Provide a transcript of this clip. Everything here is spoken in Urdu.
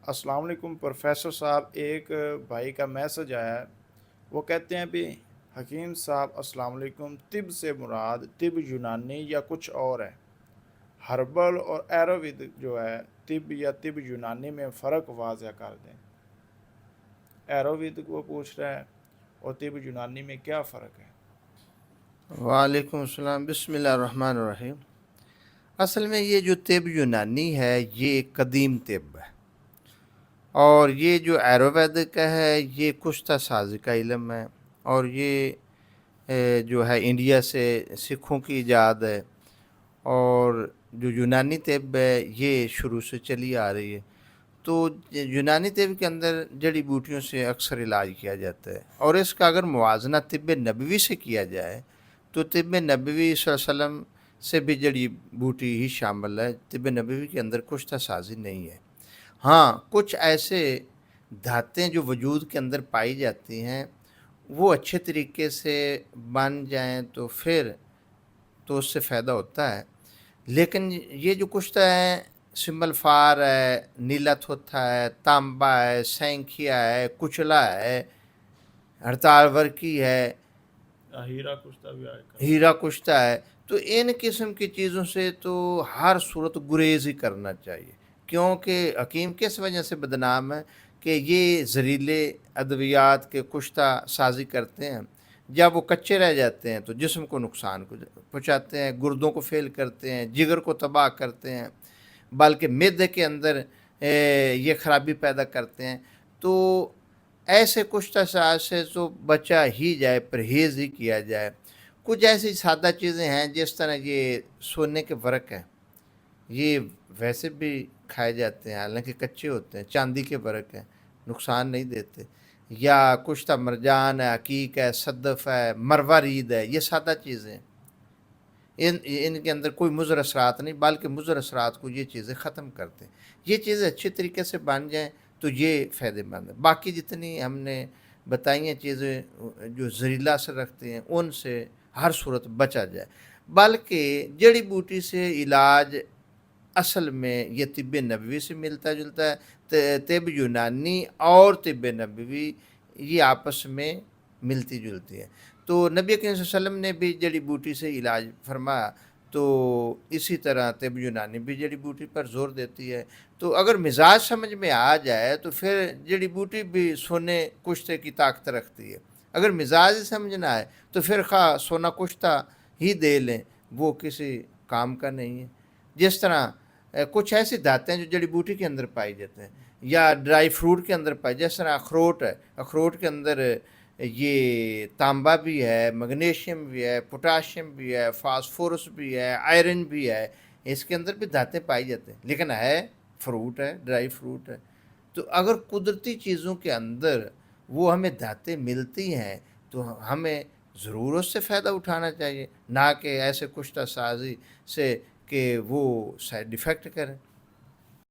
السلام علیکم پروفیسر صاحب، ایک بھائی کا میسج آیا ہے۔ وہ کہتے ہیں بھی حکیم صاحب السلام علیکم، طب سے مراد طب یونانی یا کچھ اور ہے؟ ہربل اور ایروید جو ہے طب یا طب یونانی میں فرق واضح کر دیں۔ ایروید کو پوچھ رہا ہے اور طب یونانی میں کیا فرق ہے؟ وعلیکم السلام، بسم اللہ الرحمن الرحیم۔ اصل میں یہ جو طب یونانی ہے یہ قدیم طب ہے، اور یہ جو آیورویدک ہے یہ کشتہ سازی کا علم ہے، اور یہ جو ہے انڈیا سے سکھوں کی ایجاد ہے، اور جو یونانی طب ہے یہ شروع سے چلی آ رہی ہے۔ تو یونانی طب کے اندر جڑی بوٹیوں سے اکثر علاج کیا جاتا ہے، اور اس کا اگر موازنہ طب نبوی سے کیا جائے تو طب نبوی صلی اللہ علیہ وسلم سے بھی جڑی بوٹی ہی شامل ہے، طب نبوی کے اندر کشتہ سازی نہیں ہے۔ ہاں، کچھ ایسے دھاتیں جو وجود کے اندر پائی جاتی ہیں وہ اچھے طریقے سے بن جائیں تو پھر تو اس سے فائدہ ہوتا ہے، لیکن یہ جو کشتہ ہے سمبل فار ہے، نیلا تھوتھا ہے، تانبا ہے، سینکھیا ہے، کچلا ہے، ہڑتال ورکی ہے، ہیرا کشتہ بھی آئے گا۔ ہیرا کشتہ ہے، تو ان قسم کی چیزوں سے تو ہر صورت گریز ہی کرنا چاہیے، کیونکہ حکیم کس وجہ سے بدنام ہے کہ یہ زہریلے ادویات کے کشتہ سازی کرتے ہیں، جب وہ کچے رہ جاتے ہیں تو جسم کو نقصان پہنچاتے ہیں، گردوں کو فیل کرتے ہیں، جگر کو تباہ کرتے ہیں، بلکہ معدے کے اندر یہ خرابی پیدا کرتے ہیں۔ تو ایسے کشتہ ساز سے تو بچا ہی جائے، پرہیز ہی کیا جائے۔ کچھ ایسی سادہ چیزیں ہیں جس طرح یہ سونے کے ورق ہیں، یہ ویسے بھی کھائے جاتے ہیں، حالانکہ کچے ہوتے ہیں، چاندی کے ورق ہیں، نقصان نہیں دیتے، یا کشتہ مرجان ہے، عقیق ہے، صدف ہے، مروارید ہے، یہ سادہ چیزیں، ان کے اندر کوئی مضر اثرات نہیں، بلکہ مضر اثرات کو یہ چیزیں ختم کرتے ہیں۔ یہ چیزیں اچھے طریقے سے بن جائیں تو یہ فائدے مند ہے۔ باقی جتنی ہم نے بتائی ہیں چیزیں جو زہریلا اثر رکھتے ہیں ان سے ہر صورت بچا جائے، بلکہ جڑی بوٹی سے علاج اصل میں یہ طب نبوی سے ملتا جلتا ہے۔ طب یونانی اور طب نبوی یہ آپس میں ملتی جلتی ہے۔ تو نبی کریم صلی اللہ علیہ وسلم نے بھی جڑی بوٹی سے علاج فرمایا، تو اسی طرح طب یونانی بھی جڑی بوٹی پر زور دیتی ہے۔ تو اگر مزاج سمجھ میں آ جائے تو پھر جڑی بوٹی بھی سونے کشتے کی طاقت رکھتی ہے، اگر مزاج سمجھ نہ آئے تو پھر خواہ سونا کشتہ ہی دے لیں، وہ کسی کام کا نہیں ہے۔ جس طرح کچھ ایسی دھاتیں جو جڑی بوٹی کے اندر پائی جاتے ہیں یا ڈرائی فروٹ کے اندر پائی، جس طرح اخروٹ ہے، اخروٹ کے اندر یہ تانبا بھی ہے، میگنیشیم بھی ہے، پوٹاشیم بھی ہے، فاسفورس بھی ہے، آئرن بھی ہے، اس کے اندر بھی دھاتیں پائی جاتے ہیں، لیکن ہے فروٹ ہے، ڈرائی فروٹ ہے۔ تو اگر قدرتی چیزوں کے اندر وہ ہمیں دھاتیں ملتی ہیں تو ہمیں ضرور اس سے فائدہ اٹھانا چاہیے، نہ کہ ایسے کشتہ سازی سے کہ وہ سائیڈ ایفیکٹ کریں۔